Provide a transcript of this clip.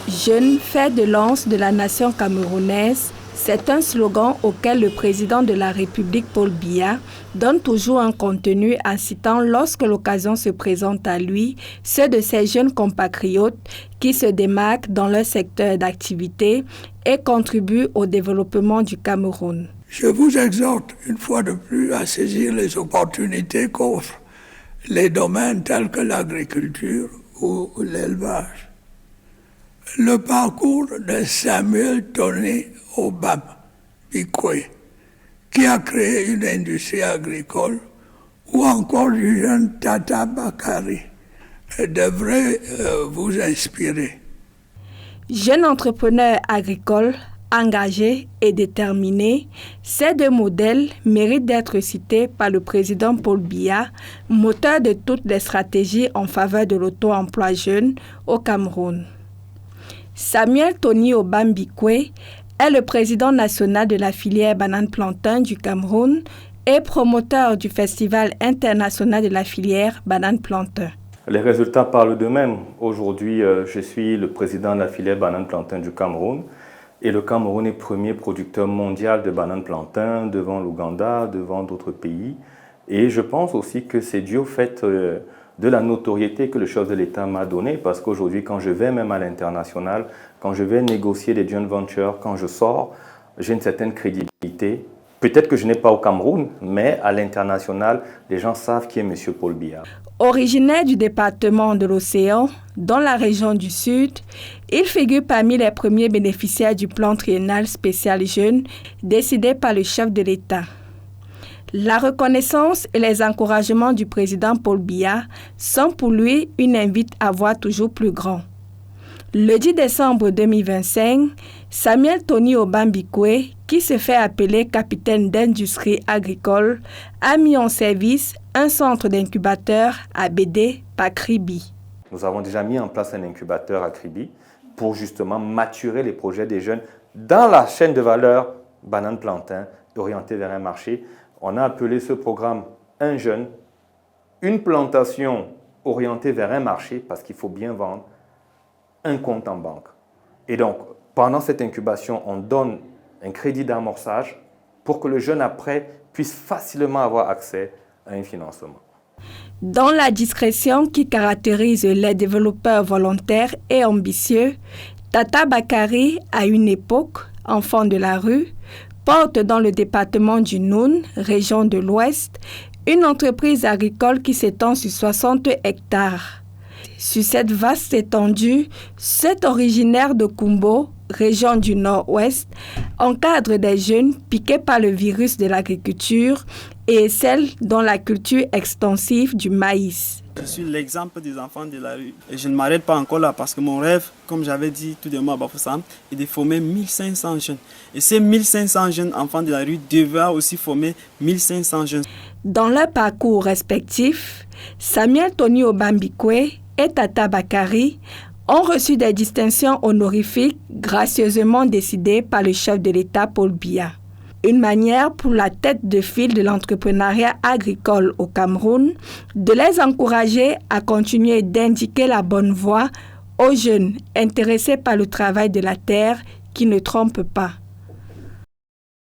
Jeune fer de lance de la nation camerounaise, c'est un slogan auquel le président de la République, Paul Biya, donne toujours un contenu incitant lorsque l'occasion se présente à lui, ceux de ces jeunes compatriotes qui se démarquent dans leur secteur d'activité et contribuent au développement du Cameroun. Je vous exhorte une fois de plus à saisir les opportunités qu'offrent les domaines tels que l'agriculture ou l'élevage. Le parcours de Samuel Tony Obam-Bikwe, qui a créé une industrie agricole, ou encore du jeune Tata Bakari, devrait vous inspirer. Jeune entrepreneur agricole, engagé et déterminé, ces deux modèles méritent d'être cités par le président Paul Biya, moteur de toutes les stratégies en faveur de l'auto-emploi jeune au Cameroun. Samuel Tony Obam-Bikwe est le président national de la filière banane-plantain du Cameroun et promoteur du Festival international de la filière banane-plantain. Les résultats parlent d'eux-mêmes. Aujourd'hui, je suis le président de la filière banane-plantain du Cameroun et le Cameroun est premier producteur mondial de banane-plantain devant l'Ouganda, devant d'autres pays. Et je pense aussi que c'est dû au fait de la notoriété que le chef de l'État m'a donnée, parce qu'aujourd'hui, quand je vais même à l'international, quand je vais négocier des joint ventures, quand je sors, j'ai une certaine crédibilité. Peut-être que je n'ai pas au Cameroun, mais à l'international, les gens savent qui est M. Paul Biya. Originaire du département de l'Océan, dans la région du Sud, il figure parmi les premiers bénéficiaires du plan triennal spécial jeune décidé par le chef de l'État. La reconnaissance et les encouragements du président Paul Biya sont pour lui une invite à voir toujours plus grand. Le 10 décembre 2025, Samuel Tony Obam-Bikwe, qui se fait appeler capitaine d'industrie agricole, a mis en service un centre d'incubateur à Bédé, par Kribi. Nous avons déjà mis en place un incubateur à Kribi pour justement maturer les projets des jeunes dans la chaîne de valeur banane-plantain orientée vers un marché. On a appelé ce programme « Un jeune, une plantation orientée vers un marché » parce qu'il faut bien vendre, un compte en banque. Et donc, pendant cette incubation, on donne un crédit d'amorçage pour que le jeune après puisse facilement avoir accès à un financement. Dans la discrétion qui caractérise les développeurs volontaires et ambitieux, Tata Bakari, à une époque, enfant de la rue, porte dans le département du Noun, région de l'Ouest, une entreprise agricole qui s'étend sur 60 hectares. Sur cette vaste étendue, cet originaire de Kumbo, région du Nord-Ouest, encadre des jeunes piqués par le virus de l'agriculture et celle dans la culture extensive du maïs. Je suis l'exemple des enfants de la rue. Et je ne m'arrête pas encore là parce que mon rêve, comme j'avais dit tout de moi à Bafoussam, est de former 1500 jeunes. Et ces 1500 jeunes enfants de la rue devaient aussi former 1500 jeunes. Dans leur parcours respectif, Samuel Tony Obam-Bikwe et Tata Bakari ont reçu des distinctions honorifiques gracieusement décidées par le chef de l'État Paul Biya. Une manière pour la tête de file de l'entrepreneuriat agricole au Cameroun de les encourager à continuer d'indiquer la bonne voie aux jeunes intéressés par le travail de la terre qui ne trompe pas.